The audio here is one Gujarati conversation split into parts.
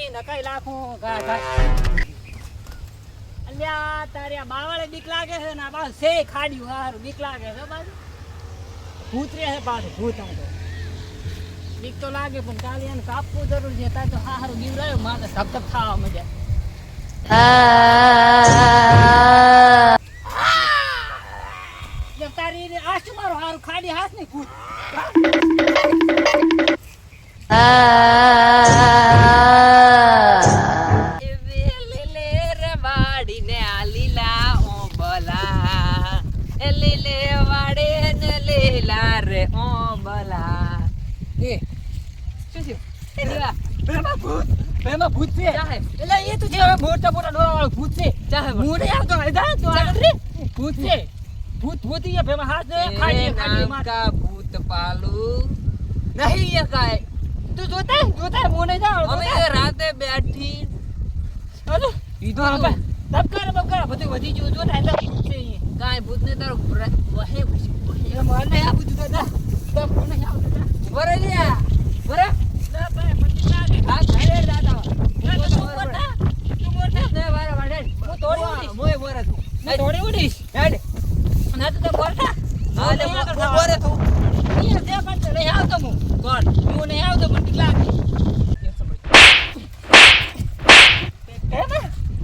નહીં નકાઈ લાખો અલ્યા તારે આ બાવાળે બીક લાગે છે ને આ બાવ સે ખાડ્યું હારું બીક લાગે છે બાજુ ભૂત રે છે પાછું ભૂત આમ તો બીક તો લાગે પણ કાલે એને કાપવું જરૂર છે તાર તો હારું બીવ રહ્યો મારે ધપ ધપ ખાવા મજા તારી આ શું મારું હારું ખાડી હાથ નહીં ભૂત ભૂત છે એટલે એ તો છે મોટા મોટા ડોળા વાળું ભૂત છે હું નહીં આવતો ભૂત છે ભૂત ભૂતી ભેમા હાથ ખાડી ખાડી માર ભૂત પાલું નહીં એ કાય તું જોતા હું નહીં જાવ અમે રાતે બેઠી અરે કીધું બબકાર બધું વધી ગયું જોતા એટલે ભૂત છે કાંઈ ભૂત ને તારો વહે મને આ બધું દાદા તો હું નહીં આવતો બરે લ્યા બરે હા ઘરે દાદા તું મોટા ને વારે વાડે હું તોડી મોય બોરે તું હું તોડી ઉડીશ હેડ ના તો મોટા હા ને બોરે તું એ દે પણ નહીં આવતો હું કોણ હું નહીં આવતો મને કેટલા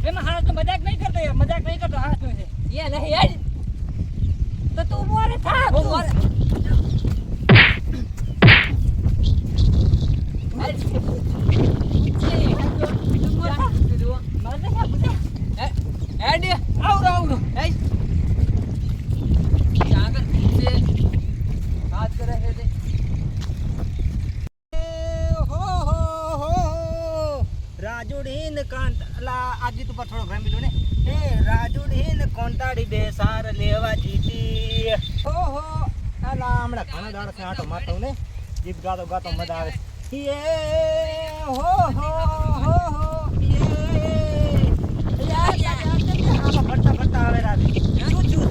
એમાં હાથ તો મજાક નહીં કરતો યાર મજાક નહીં કરતો હાથ નો છે એ નહીં હેડ તો તું મોરે થા હું મોરે હેડ આવડો હેડ જાગર છે હાથ કરે છે તે હો રાજુડીન કાંત અલા આજી તું પર થોડો ગ્રામ બીજો ને એ રાજુડીન કોંટાડી બે સાર લેવા જીતી હો અલા હમણાં ઘણા દાડા છે આટો મારતો ને ગીત ગાતો ગાતો મજા આવે યે હો ફટા આવે રાત શું થયું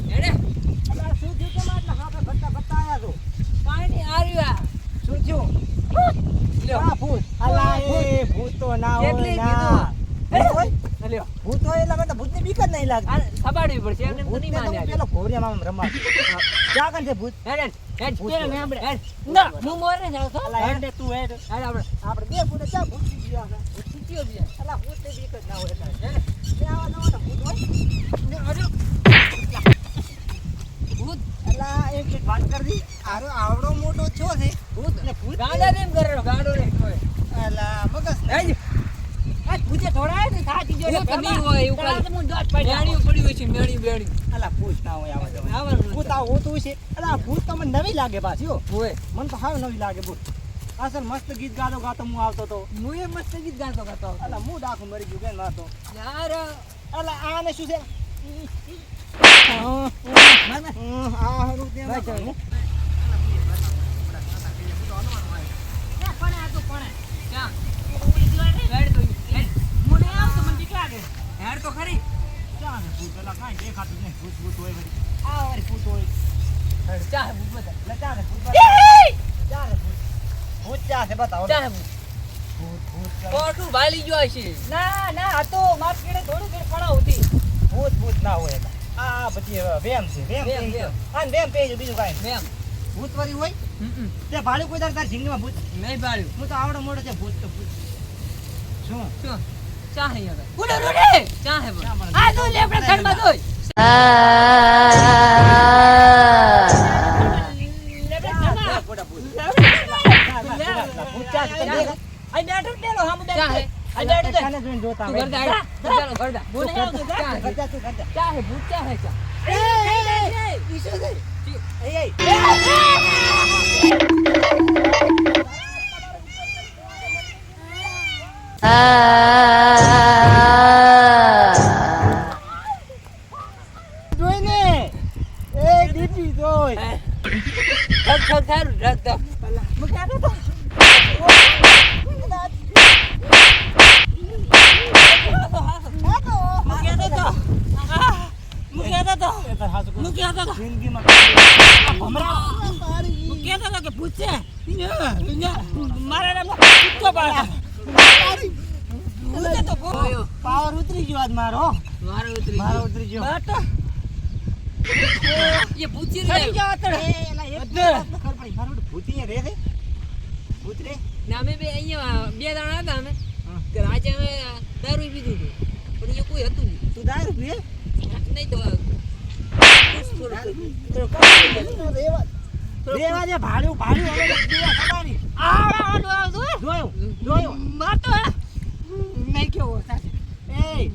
છે હેડે અલા શું થયું કે માટલા હાથે ફટા આયા તો કાંઈ નહીં આર્યા શું થયું લ્યો આ ભૂત અલા એ ભૂત તો ના હોય કેટલી ના કીધું લ્યો ભૂત હોય એટલે મને ભૂતની બીક જ નહીં લાગતી આ સબાડવી પડશે એમને તો નહીં ભૂતને તો માન્યા પેલો ઘોડિયામાં રમા ક્યાં કન છે ભૂત હેડ હેડ ભૂત પેલા છે. ને આપણે હેડ ના. હું મોરે જાઉં છું અલા હેડ તું હેડ હેડ આપણે આપણે બે ભૂત ક્યાં ભૂત થી ગયા છે ભૂત ચીયો બીજા અલા ભૂતની બીક જ ના હોય એટલે હેડ બે આવા નવા ભૂત હોય ને અરે ભૂત અલા એક મિનિટ વાત કરવી આરો આવડો મોટો છો છે ભૂત ને ભૂત ગાડા કેમ કરે ગાડો રે કોઈ અલા મગસ હેડ આ ભૂતે થોડા ને થાતી જો ભૂત નહીં હોય એવું કાંઈ. હું દોટ પડ્યા મેણી પડી હોય છે મેણી અલા ભૂત ના હોય આવા જવા આવવાનું ભૂત આ હોતું છે અલા આ ભૂત તો મને નવી લાગે પાછી હો હોય મને તો હાવ નવી લાગે ભૂત અસલ મસ્ત ગીત ગાતો ગાતો હું આવતો તો હું એ મસ્ત ગીત ગાતો ગાતો અલા હું ડાકું મરી ગયું કે મારતો યાર અલા આને શું છે આ હરું તે ભાઈ ચાલ. ક્યાં હેડ તો હેડ હેડ તો ખરી ભૂત હોય વળી. આ વળી ભૂત હોય ચાહે ભૂત બતા એટલે ચાલે ભૂત બતાવો. ચાલે ભૂત. ભૂત ચાલે બતાવો. ચાહે ભૂત ભૂત ભૂત ચાલે. કોટું વાલી ગયો છે ના આ તો માર્કેટે થોડી ઘણી પડાવ હતી ભૂત ના હોય એમાં આ બધી વેમ છે વેમ વેમ, પેઈ વેમ. આ વેમ પેઈ બીજું કાંઈ મેમ ભૂત વાળી હોય તે ભાડું કોઈ તાર જિંદગીમાં ભૂત નહીં પાડ્યું હું તો આવડો મોટો છે ભૂત તો ભૂત શું શું ચાહે યાર ઉડે ઉડે ચાહે બોલ ક્યાં મને આ તો લે આપણે ઘરમાં જોઈ ભૂત ચાલે આ બેઠો ટેલો હામું બેઠો ચાહે આ બેઠો છે જોઈને જોતા તું ઘરડા હેડ ચાલો ઘરડા બોલ આવતો ચાહે કરતા તું કરતા ચાહે ભૂત ચાહે ચા ઈ શું છે એ જોઈને એ દીદી જોઈ ખર ખર ખર રદ હું ક્યાં હતો જિંદગીમાં કે પૂછે મારા નામ કૂદકો પાડે તો પાવર ઉતરી ગયો આજ મારો મારો ઉતરી મારો ઉતરી ગયો બાટો એ પૂછી ચડી રે જાવ તડે એલા એક વાત ખબર પડી મારો ભૂતી રે રે ભૂત રે ના અમે બે અહીંયા બે દાણા હતા અમે હા. કે આજે અમે દારૂ પીધું હતું પણ એ કોઈ હતું નહીં તું દારૂ પીએ નહીં તો રેવા દે ભાડ્યું ભાડ્યું હવે દેવા ખબારી જોયું નહીં કેવો સાચે એ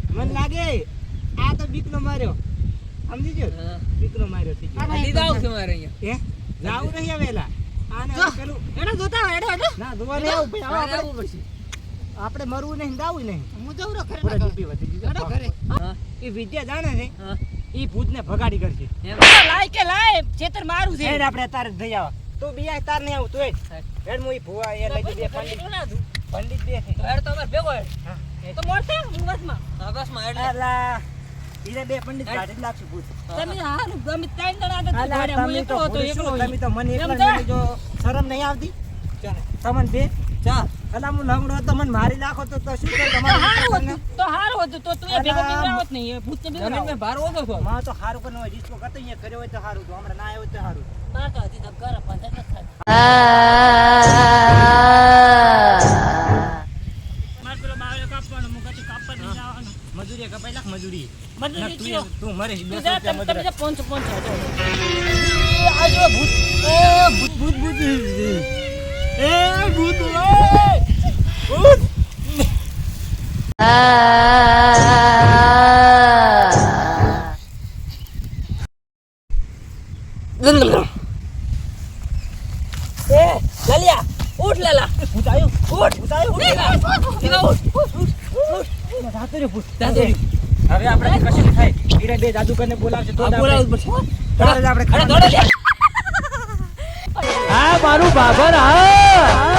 મને લાગે આ તો બીકનો માર્યો સમજી ગયો બીકનો માર્યો થઈ ગયો લીધા આવું છે મારે અહીંયા એ જાવું નહીં વેલા આને જો. પેલું એનો જોતા એડો એડો ના દુવા નહીં આવું ભાઈ મારે આવો આવવું પડશે આપણે મરવું નહીં દાવું નહીં હું જઉં રો પૂરા જીપી વધી ગયું. એડો ઘરે હા એ વિદ્યા જાણે છે હા એ ભૂતને ભગાડી કરશે એમ લાય કે લાય ચેતર મારું છે હેડ આપણે તારે જઈ આવા તું બિયા તાર નહીં આવું તું હેડ હું ઈ ભુવા એ લઈ બે પંડિત બે છે તો હેડ તો અમાર ભેગો હેડ હા. તો મળશે હું બસમાં હા બસમાં હેડ અલા ઈને બે પંડિત કાઢી જ લાગશું ભૂત તમે હારું ગમે ત્રણ જણા હતા અલા, ઘરે હું તમે એકલો હતો ભૂત એકલો શું? તમે તો મને એમ એકલા છે? જો શરમ નહીં આવતી તમને બે ચા અલા હું લંગડો હતો મને મારી નાખો તો શું કર તો તમારે હારું હતું તો હારું હતું તો તું એ ભેગો અલા, બીવરાવત નહીં એ ભૂતને બીવરાવત જમીન ભાર ઓછો છો માં તો હારું કરનો હોય જીસકો કરતો અહીંયા કર્યો હોય તો હારું તો હમણાં ના આવ્યો તો હારું બાર તો હતી તો ઘરે પંદર ન થાય માર પેલો બાવળો કાપવાનો હું કદી કાપવા નહીં જવાનો મજૂરી કપાઈ લાખ મજૂરી મજૂરી ના, થયો. તું મરે તું જા તમે તમે જા પોંચ પોંચ હજો આ જો ભૂત એ ભૂત ભૂત ભૂત એ ભૂત ઓય ભૂત એ લલિયા ઉઠ લેલા ભૂત આવ્યો ઉઠ ભૂત આવ્યો એલા ઉઠ જાતો રે ભૂત જાતો રે. હવે આપણે કશું થાય ઈરે બે જાદુગરને બોલાવશે તો જ બોલાવું આપણે પડશે તરત જ આપણે અરે દોડો લે હા મારું બાબર હા